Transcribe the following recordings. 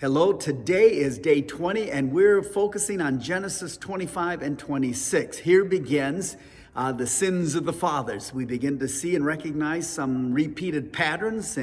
Hello, today is day 20, and we're focusing on Genesis 25 and 26. Here begins the sins of the fathers. We begin to see and recognize some repeated patterns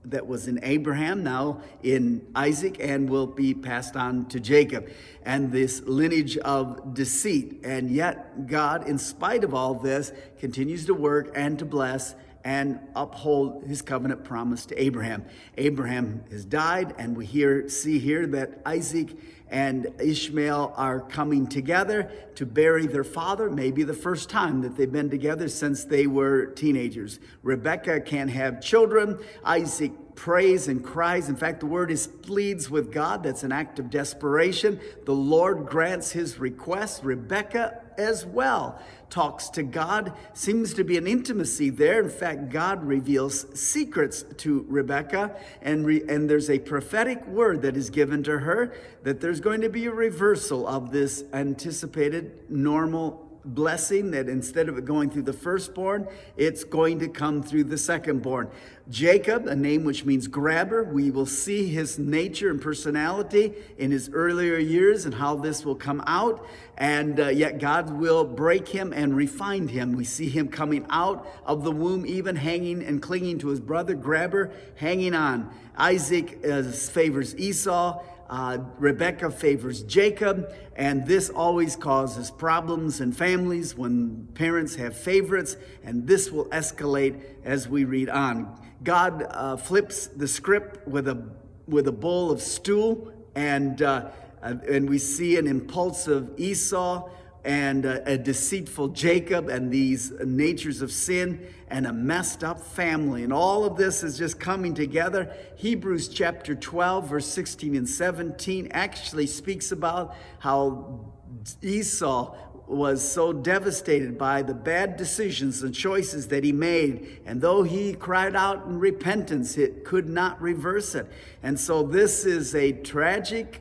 that was in Abraham, now in Isaac, and will be passed on to Jacob. And this lineage of deceit. And yet God, in spite of all this, continues to work and to bless and uphold his covenant promise to Abraham. Abraham has died, and we see here that Isaac and Ishmael are coming together to bury their father, maybe the first time that they've been together since they were teenagers. Rebekah can't have children. Isaac prays and cries. In fact, the word is pleads with God. That's an act of desperation. The Lord grants his request. Rebekah as well talks to God. Seems to be an intimacy there. In fact, God reveals secrets to Rebekah, and there's a prophetic word that is given to her that there's going to be a reversal of this anticipated normal blessing, that instead of it going through the firstborn, it's going to come through the secondborn. Jacob, a name which means grabber, we will see his nature and personality in his earlier years and how this will come out, and yet God will break him and refine him. We see him coming out of the womb, even hanging and clinging to his brother, grabber, hanging on. Isaac favors Esau. Rebekah favors Jacob, and this always causes problems in families when parents have favorites, and this will escalate as we read on. God flips the script with a bowl of stew, and we see an impulsive Esau and a deceitful Jacob, and these natures of sin, and a messed up family. And all of this is just coming together. Hebrews chapter 12, verse 16 and 17 actually speaks about how Esau was so devastated by the bad decisions and choices that he made. And though he cried out in repentance, it could not reverse it. And so this is a tragic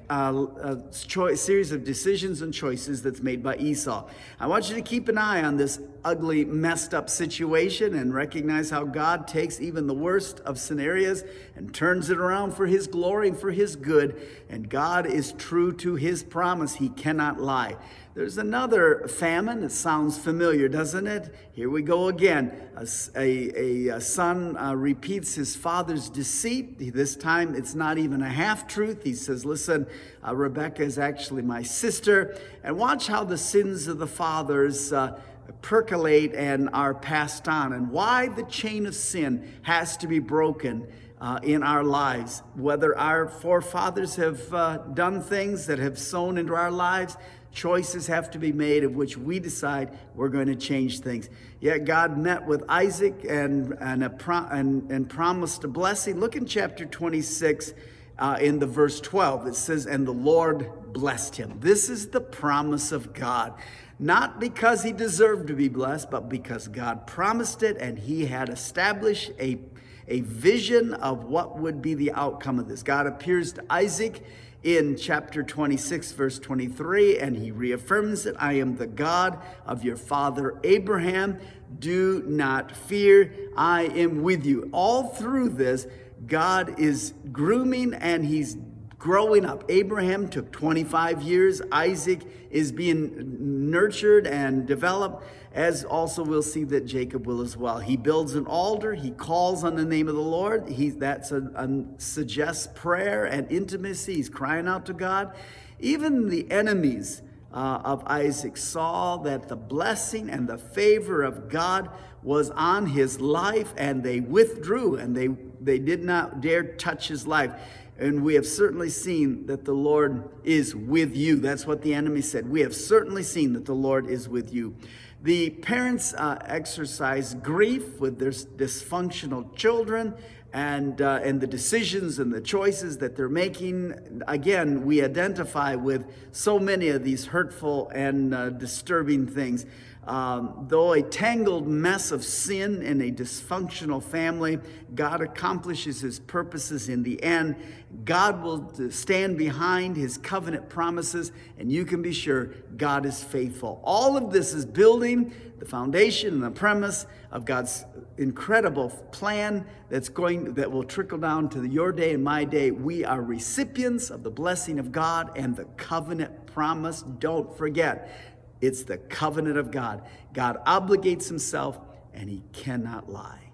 series of decisions and choices that's made by Esau. I want you to keep an eye on this ugly, messed up situation and recognize how God takes even the worst of scenarios and turns it around for his glory and for his good. And God is true to his promise. He cannot lie. There's another famine. It sounds familiar, doesn't it? Here we go again. A son repeats his father's deceit. This time it's not even a half-truth. He says, listen, Rebekah is actually my sister. And watch how the sins of the fathers percolate and are passed on, and why the chain of sin has to be broken in our lives. Whether our forefathers have done things that have sown into our lives, choices have to be made of which we decide we're going to change things. Yet God met with Isaac and promised a blessing. Look in chapter 26 in the verse 12. It says, and the Lord blessed him. This is the promise of God. Not because he deserved to be blessed, but because God promised it, and he had established a vision of what would be the outcome of this. God appears to Isaac in chapter 26, verse 23, and he reaffirms it. I am the God of your father Abraham. Do not fear. I am with you. All through this, God is grooming and he's growing up. Abraham took 25 years. Isaac is being nurtured and developed, as also we'll see that Jacob will as well. He builds an altar. He calls on the name of the Lord. That suggests prayer and intimacy. He's crying out to God. Even the enemies of Isaac saw that the blessing and the favor of God was on his life, and they withdrew, and they did not dare touch his life. And we have certainly seen that the Lord is with you. That's what the enemy said. We have certainly seen that the Lord is with you. The parents exercise grief with their dysfunctional children and the decisions and the choices that they're making. Again, we identify with so many of these hurtful and disturbing things. Though a tangled mess of sin and a dysfunctional family, God accomplishes his purposes in the end. God will stand behind his covenant promises, and you can be sure God is faithful. All of this is building the foundation and the premise of God's incredible plan that will trickle down to your day and my day. We are recipients of the blessing of God and the covenant promise. Don't forget, it's the covenant of God. God obligates himself, and he cannot lie.